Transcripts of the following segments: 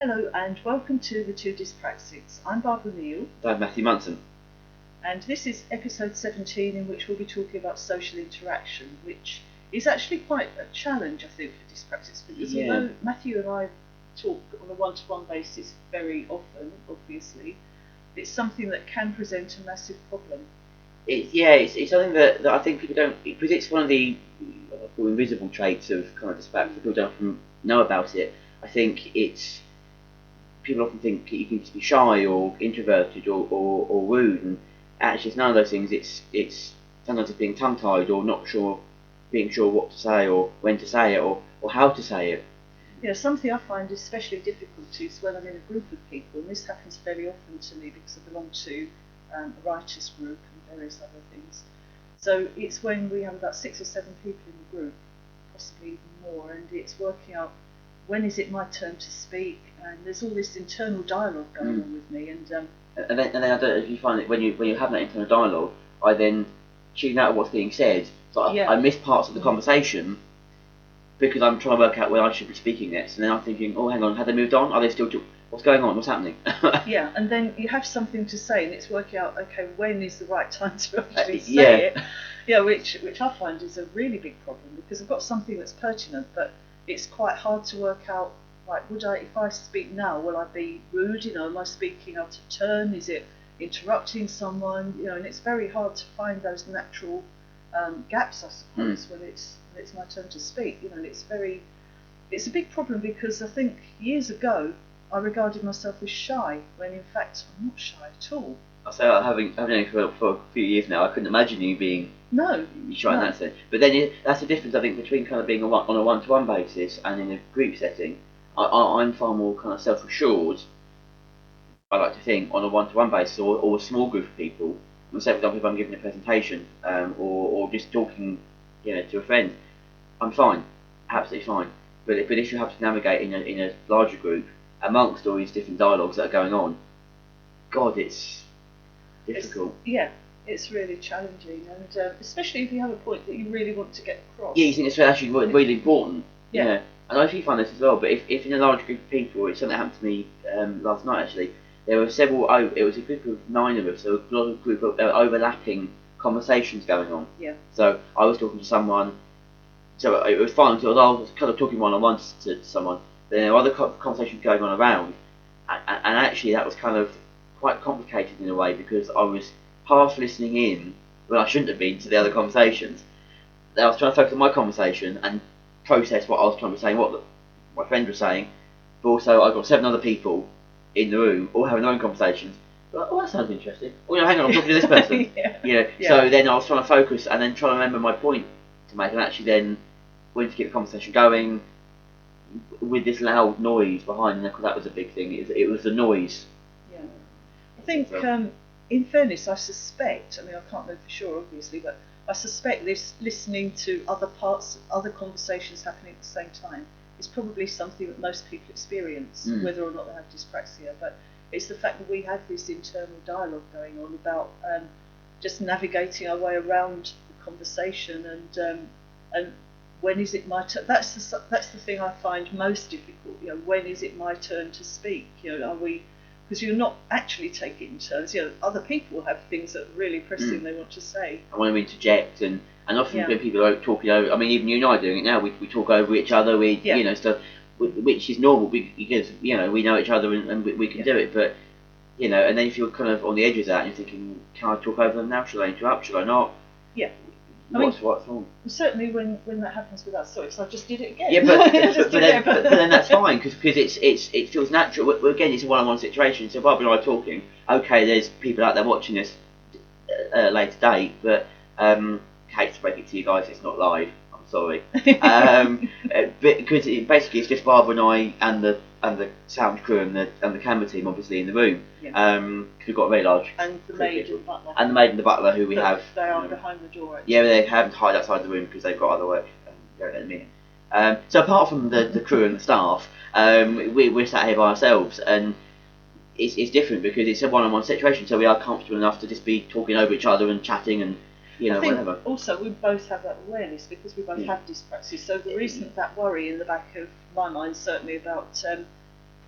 Hello and welcome to the Two Dyspraxics. I'm Barbara Neill, Matthew Munson. and this is episode 17, in which we'll be talking about social interaction, which is actually quite a challenge, I think, for dyspraxics, because although Matthew and I talk on a one-to-one basis very often, obviously, it's something that can present a massive problem. It's something that I think people don't, because it's one of the what I call invisible traits of kind of dyspraxia. People don't often know about it. I think it's people often think you can just be shy or introverted or rude, and actually it's none of those things. It's sometimes it's being tongue-tied or not sure, being sure what to say or when to say it or how to say it. Something I find especially difficult is when I'm in a group of people, and this happens very often to me because I belong to a writers group and various other things. So it's when we have about 6 or 7 people in the group, possibly even more, and it's working out when is it my turn to speak, and there's all this internal dialogue going on with me. And then I don't know if you find that when you have that internal dialogue, I then tune out what's being said, so I miss parts of the conversation because I'm trying to work out where I should be speaking next, and then I'm thinking, oh, hang on, have they moved on? Are they still? What's going on? What's happening? Yeah, and then you have something to say, and it's working out, okay, when is the right time to actually say it? Yeah, which I find is a really big problem, because I've got something that's pertinent, but it's quite hard to work out. Like, if I speak now, will I be rude? Am I speaking out of turn? Is it interrupting someone? And it's very hard to find those natural gaps, I suppose, when it's my turn to speak. And it's a big problem, because I think years ago I regarded myself as shy, when in fact I'm not shy at all. I say, having known you for a few years now, I couldn't imagine you being shy in that sense. But then that's the difference, I think, between kind of being on a one-to-one basis and in a group setting. I'm far more kind of self-assured, I like to think, on a one-to-one basis or a small group of people. Say, for example, if I'm giving a presentation or just talking, to a friend, I'm fine, absolutely fine. But if you have to navigate in a larger group amongst all these different dialogues that are going on, God, it's difficult. It's really challenging, and especially if you have a point that you really want to get across. Yeah, you think it's actually really important. Yeah. I don't know if you find this as well, but if in a large group of people, it's something that happened to me last night actually. There were several. It was a group of 9 of us. So a lot of group of overlapping conversations going on. Yeah. So I was talking to someone. So it was fine. So I was kind of talking one-on-one to someone. Then there were other conversations going on around, and actually that was kind of quite complicated in a way, because I was half listening in when I shouldn't have been to the other conversations. I was trying to focus on my conversation and process what I was trying to say, what my friend was saying, but also I've got 7 other people in the room all having their own conversations. Like, oh, that sounds interesting. Well, hang on, I'm talking to this person. So then I was trying to focus and then trying to remember my point to make, and actually then when to keep the conversation going with this loud noise behind, because that was a big thing. It was the noise. Yeah, I think in fairness, I suspect. I mean, I can't know for sure, obviously, but I suspect this listening to other conversations happening at the same time is probably something that most people experience, whether or not they have dyspraxia. But it's the fact that we have this internal dialogue going on about just navigating our way around the conversation, and when is it my turn? That's the thing I find most difficult. When is it my turn to speak? Are we? Because you're not actually taking turns. Other people have things that are really pressing they want to say. I want to interject, and often when people are talking over, I mean, even you and I are doing it now. We talk over each other. Stuff, which is normal because we know each other and we can do it. But and then if you're kind of on the edge of that and you're thinking, can I talk over them now? Should I interrupt? Should I not? Yeah. What's wrong? Certainly, when that happens with us, so I just did it again. Yeah, but then that's fine, because it feels natural. Again, it's a one-on-one situation. So Barbara and I are talking. Okay, there's people out there watching this later date, but hate to break it to you guys, it's not live. I'm sorry. Because basically it's just Barbara and I and the sound crew and the camera team, obviously, in the room. Cause we've got a very large. And the maid and butler. And the maid and the butler, who we have. They are behind the door. Actually. Yeah, they haven't hide outside the room because they've got other work going at the minute. So apart from the crew and the staff, we're sat here by ourselves, and it's different because it's a one-on-one situation. So we are comfortable enough to just be talking over each other and chatting and. I think whatever. Also, we both have that awareness because we both have dyspraxia. So there isn't that worry in the back of my mind, certainly, about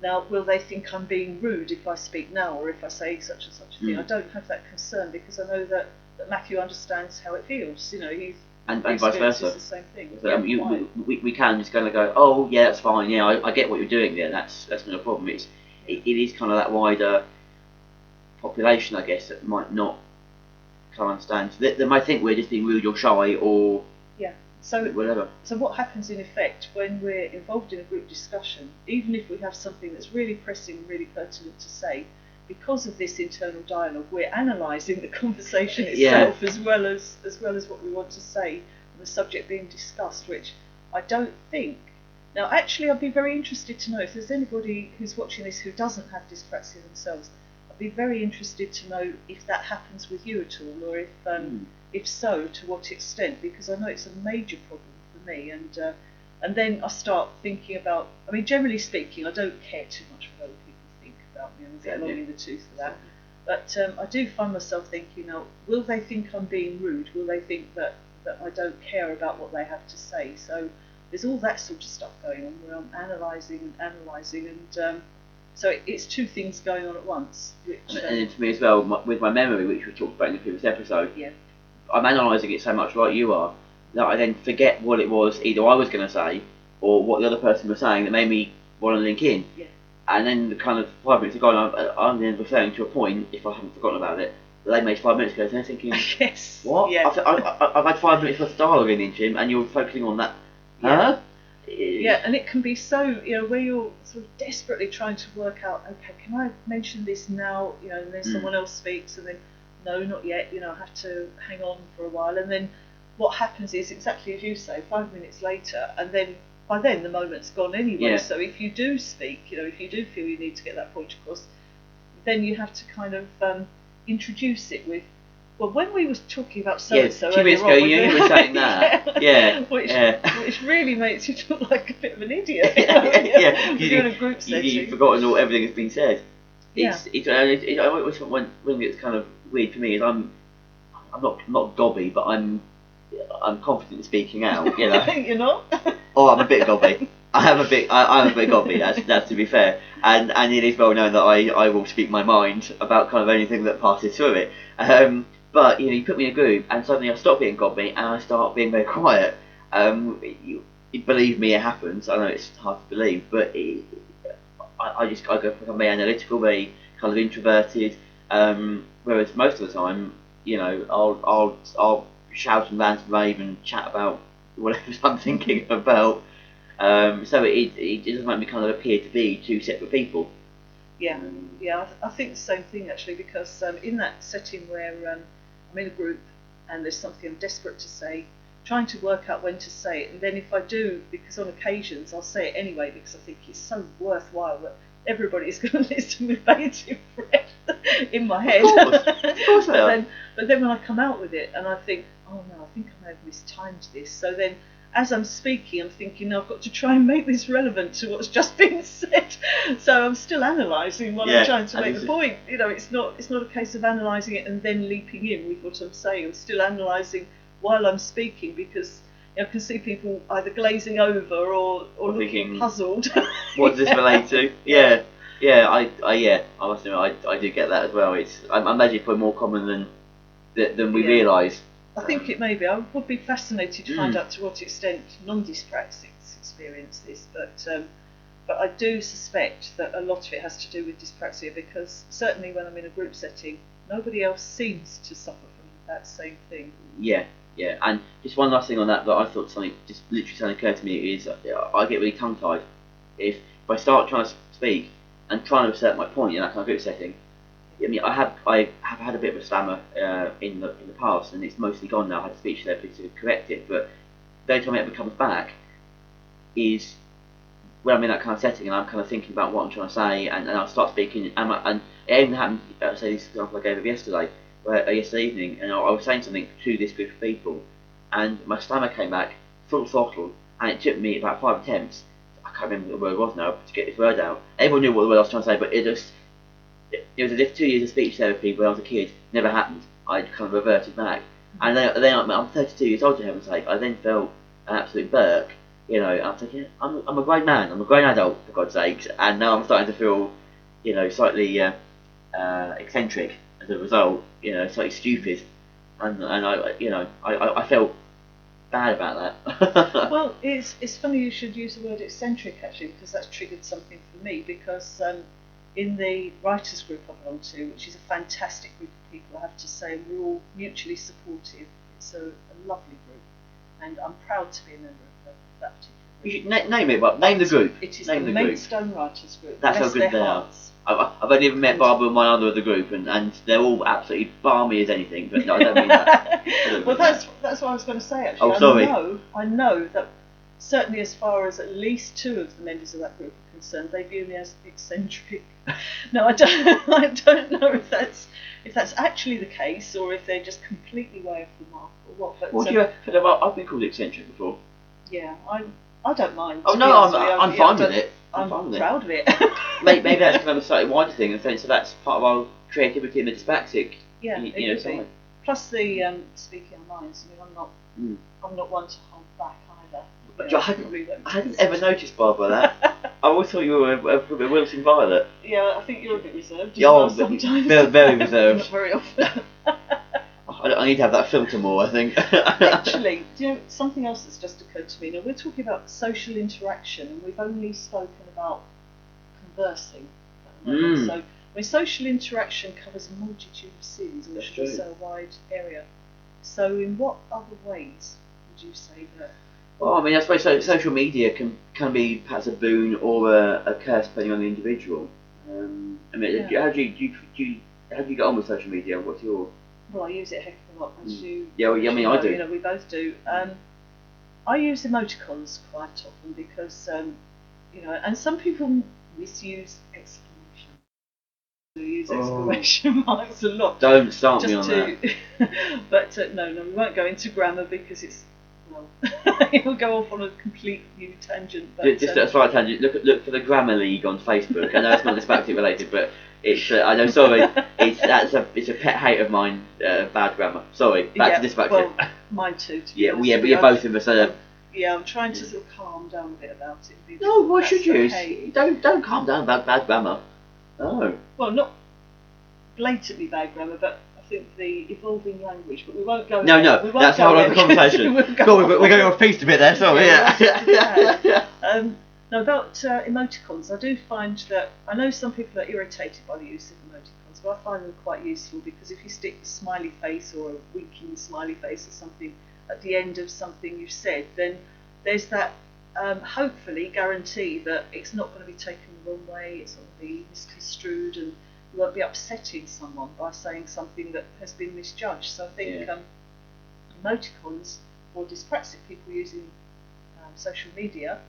Now, will they think I'm being rude if I speak now or if I say such and such a thing? I don't have that concern because I know that Matthew understands how it feels. He's and vice versa. the same thing. So, we can just kind of go, oh yeah, that's fine. Yeah, I get what you're doing there. That's not a problem. It is kind of that wider population, I guess, that might not kind of understand. They might think we're just being rude or shy or whatever. So what happens in effect when we're involved in a group discussion, even if we have something that's really pressing, really pertinent to say, because of this internal dialogue, we're analysing the conversation itself as well as what we want to say and the subject being discussed, which I don't think. Now, actually, I'd be very interested to know if there's anybody who's watching this who doesn't have dyspraxia themselves. I'd be very interested to know if that happens with you at all, or if so, to what extent, because I know it's a major problem for me. And then I start thinking about, I mean, generally speaking, I don't care too much what other people think about me. I'm a bit long in the tooth for that. But I do find myself thinking, now, will they think I'm being rude? Will they think that I don't care about what they have to say? So there's all that sort of stuff going on where I'm analysing, and so it's two things going on at once. Which, and to me as well, with my memory, which we talked about in the previous episode, I'm analysing it so much like you are, that I then forget what it was either I was going to say or what the other person was saying that made me want to link in. Yeah. And then the kind of 5 minutes ago, I'm then referring to a point, if I haven't forgotten about it, that they made 5 minutes ago, and they're thinking, yes. What? Yeah. I've had 5 minutes worth of dialogue in the interim, and you're focusing on that. Huh? Yeah, and it can be so, where you're sort of desperately trying to work out, okay, can I mention this now, and then someone else speaks, and then, no, not yet, I have to hang on for a while, and then what happens is exactly as you say, 5 minutes later, and then by then the moment's gone anyway. So if you do speak, if you do feel you need to get that point across, then you have to kind of introduce it with, well, when we were talking about so-and-so 2 minutes ago, you were saying that. Which really makes you look like a bit of an idiot. You're in a group setting. You've forgotten everything that's been said. I always when it's kind of weird for me is I'm not gobby, but I'm confident in speaking out. You're not? Oh, I'm a bit gobby. I'm a bit gobby. That's to be fair, and it is well known that I will speak my mind about kind of anything that passes through it. But you put me in a group, and suddenly I stop being gobby, and I start being very quiet. Believe me, it happens. I know it's hard to believe, but I go become very analytical, very kind of introverted. Whereas most of the time, I'll shout and rant and rave and chat about whatever I'm thinking about. So it doesn't make me kind of appear to be two separate people. I think the same thing actually, because in that setting where I'm in a group and there's something I'm desperate to say, trying to work out when to say it, and then if I do, because on occasions I'll say it anyway because I think it's so worthwhile that everybody's going to listen with bated breath in my head. Of course they are. But then when I come out with it and I think, oh no, I think I may have mistimed this, so then as I'm speaking, I'm thinking, no, I've got to try and make this relevant to what's just been said. So I'm still analysing while I'm trying to make the point. It's not a case of analysing it and then leaping in with what I'm saying. I'm still analysing while I'm speaking because I can see people either glazing over or looking puzzled. What does this relate to? I must admit, I do get that as well. I imagine it's probably more common than we realise. I think it may be. I would be fascinated to find out to what extent non-dyspraxics experience this, but I do suspect that a lot of it has to do with dyspraxia because certainly when I'm in a group setting, nobody else seems to suffer from that same thing. Yeah, and just one last thing on that I thought just literally occurred to me is I get really tongue-tied if I start trying to speak and trying to assert my point in that kind of group setting. I mean, I have had a bit of a stammer in the past, and it's mostly gone now. I had a speech therapist to correct it, but the only time it ever comes back is when I'm in that kind of setting and I'm kind of thinking about what I'm trying to say, and I'll start speaking. And it even happened. Say this example I gave of yesterday evening, and I was saying something to this group of people, and my stammer came back full throttle, and it took me about 5 attempts. I can't remember what the word was now to get this word out. Everyone knew what the word I was trying to say, but it was as if 2 years of speech therapy when I was a kid never happened. I kind of reverted back. And then I'm 32 years old, for heaven's sake. I then felt an absolute burk You know, I'm thinking, I'm a grown man, I'm a grown adult, for God's sakes, and now I'm starting to feel, you know, slightly eccentric as a result, you know, slightly stupid, and I felt bad about that. Well, it's funny you should use the word eccentric actually, because that's triggered something for me. Because in the writers group I belong to, which is a fantastic group of people, I have to say, we're all mutually supportive. It's a lovely group, and I'm proud to be a member of that particular group. You should name it, but name the group. It is name the the group. Maidstone Writers Group. That's Bless how good their they hearts. are. I've only ever met Barbara and one other of the group, and they're all absolutely balmy as anything. But no, I don't mean that. Well, that's what I was going to say actually. Oh, sorry. I know that certainly as far as at least two of the members of that group are concerned, they view me as eccentric. No, I don't know if that's actually the case, or if they're just completely way off the mark, or what. But What do you? I've been called eccentric before. yeah, I don't mind. Oh no, I'm fine with it. I'm proud of it. Maybe that's kind of a slightly wider thing, and so that's part of our creativity in the dyspraxic. Yeah, you know, be. Plus the speaking our minds. I mean, I'm not one to hold back either. But I hadn't ever noticed, Barbara, that. I always thought you were a wilting violet. Yeah, I think you're a bit reserved. Sometimes. Very reserved. Not very often. I need to have that filter more, I think. Actually, you know, something else that's just occurred to me. Now, we're talking about social interaction, and we've only spoken about conversing. So, I mean, social interaction covers a multitude of sins, which is also a wide area. So, in what other ways would you say that? Well, I mean, I suppose social media can be perhaps a boon or a curse depending on the individual. I mean, how do you get on with social media? What's your? Well, I use it a heck of a lot, as you. Yeah, well, I mean, I do. You know, we both do. I use emoticons quite often because, you know, and some people misuse exclamation. They use exclamation marks a lot. Don't start me on that. But no, we won't go into grammar because it's. It will go off on a complete new tangent. But, just a slight tangent. Look for the Grammar League on Facebook. I know it's not dyspraxic related, but it's. I know. Sorry, it's a pet hate of mine. Bad grammar. Sorry. Back to dyspraxia. Well, mine too. But you're both of us. Yeah, I'm trying to sort of calm down a bit about it. No, why should you? Okay. Don't calm down about bad grammar. No. Well, not blatantly bad grammar, but I think the evolving language. But we won't go. No, that's how the conversation. We're going off piste a bit there. Sorry. No, about emoticons. I do find that I know some people are irritated by the use of emoticons, but I find them quite useful because if you stick a smiley face or a winking smiley face or something at the end of something you've said, then there's that hopefully guarantee that it's not going to be taken the wrong way, it's not going to be misconstrued, and you won't be upsetting someone by saying something that has been misjudged. So I think emoticons for dyspraxic people using social media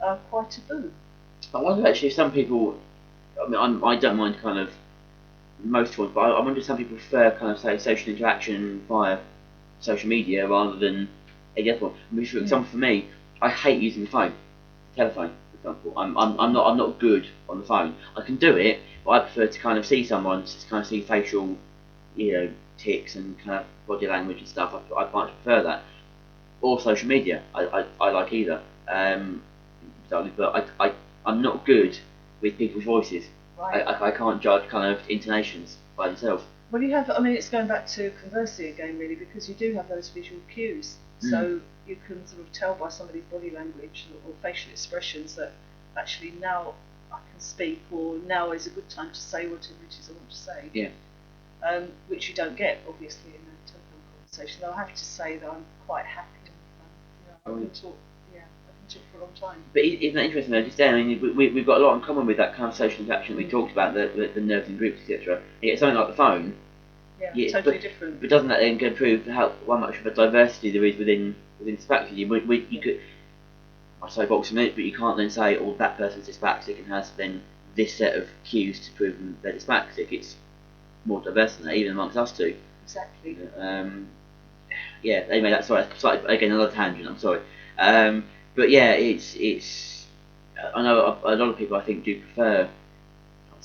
are quite a boon. I wonder actually if some people, I mean, I don't mind kind of most ones, but I wonder if some people prefer kind of say social interaction via social media rather than a other one. I mean, for example, for me, I hate using the phone, telephone, for example. I'm not good on the phone. I can do it, but I prefer to kind of see someone, to kind of see facial, you know, tics and kind of body language and stuff. I much prefer that. Or social media. I like either. But I'm not good with people's voices. Right. I can't judge kind of intonations by themselves. Well, you have. I mean, it's going back to conversing again, really, because you do have those visual cues. So you can sort of tell by somebody's body language or facial expressions that actually now I can speak, or now is a good time to say whatever it is I want to say. Yeah. Which you don't get, obviously, in a telephone conversation. Though I have to say that I'm quite happy on the phone. You know, I can talk for a long time. But isn't that interesting though? Just there, I mean, we've got a lot in common with that kind of social interaction that we talked about, the nerves in groups, etc. Yet something like the phone, totally different. But doesn't that then go prove how much of a diversity there is within dyspraxia? You could, I say box a minute, but you can't then say, oh, that person's dyspraxic and has then this set of cues to prove they're dyspraxic. It's more diverse than that, even amongst us two. Exactly. Anyway, that's sorry. Again, another tangent. I'm sorry. But yeah, it's. I know a lot of people I think do prefer.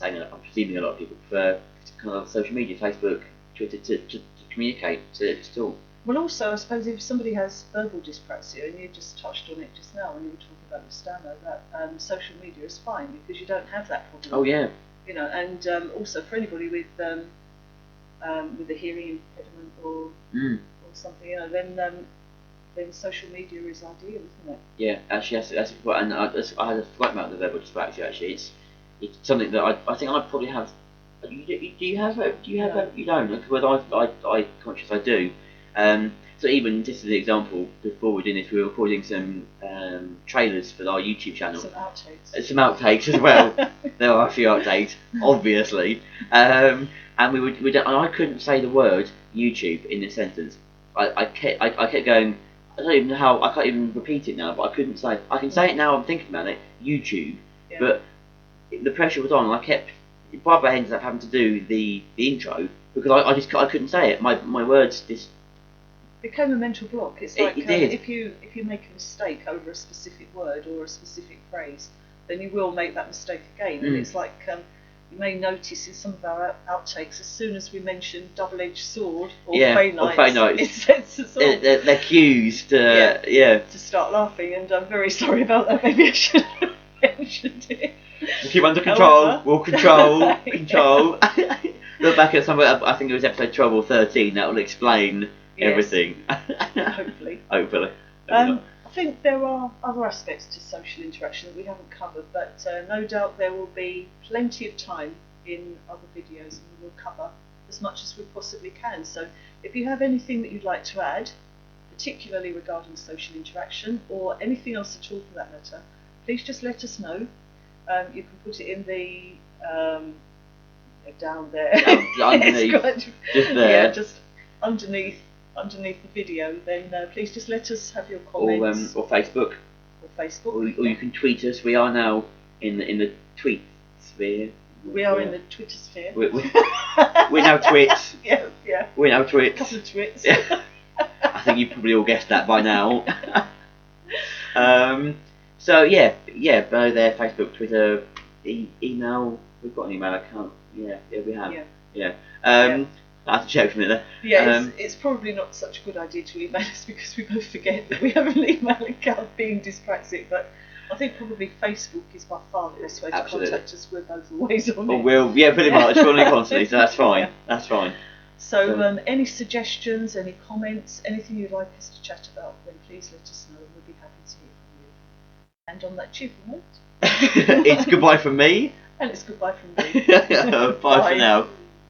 I'm presuming a lot of people prefer kind of social media, Facebook, Twitter, to communicate, to talk. Well, also, I suppose if somebody has verbal dyspraxia, and you just touched on it just now when you were talking about the stammer, that social media is fine because you don't have that problem. Oh yeah. You know, and also for anybody with a hearing impediment or something, you know, then social media is ideal, isn't it? Yeah, actually, that's what. And I had a flight about the verbal dyspraxia. Actually, it's something that I think I probably have. Do you have it? Do you have it? You don't. Because I conscious I do. So even just as an example, before we're doing this, we were recording some trailers for our YouTube channel. Some outtakes. Some outtakes as well. There are a few outtakes, obviously. And and I couldn't say the word YouTube in this sentence. I kept going. I don't even know how. I can't even repeat it now. But I couldn't say. I can say it now. I'm thinking about it. YouTube. Yeah. But the pressure was on. And I kept. Barbara ended up having to do the intro because I couldn't say it. My words just became a mental block. It's like it did. If you make a mistake over a specific word or a specific phrase, then you will make that mistake again. And it's like you may notice in some of our outtakes, as soon as we mention double-edged sword or phainites, it sets us off. They're cues to start laughing. And I'm very sorry about that. Maybe I should have mentioned it. We'll keep under control. However, we'll control. Look back at some. I think it was episode 12 or 13. That will explain everything. Hopefully. I think there are other aspects to social interaction that we haven't covered, but no doubt there will be plenty of time in other videos, and we will cover as much as we possibly can. So if you have anything that you'd like to add, particularly regarding social interaction or anything else at all for that matter, please just let us know. You can put it in the down there, underneath, just there, yeah, just underneath the video. Then please just let us have your comments. Or Facebook. Or you can tweet us. We are now in the tweet sphere. We are in the Twitter sphere. We're now twits. Yeah. We're now twits. A couple of twits. I think you probably all guessed that by now. So yeah, below there, Facebook, Twitter, email. We've got an email account. Yeah, we have. Yeah. I have to check from it there. Yeah, it's probably not such a good idea to email us because we both forget that we have an email account being dyspraxic, but I think probably Facebook is by far the best way to contact us. We're both always on it. Pretty much. We're on it constantly, so that's fine. Yeah. That's fine. So any suggestions, any comments, anything you'd like us to chat about, then please let us know and we'll be happy to hear from you. And on that cheerful note, it's goodbye from me. And it's goodbye from me. Bye for now.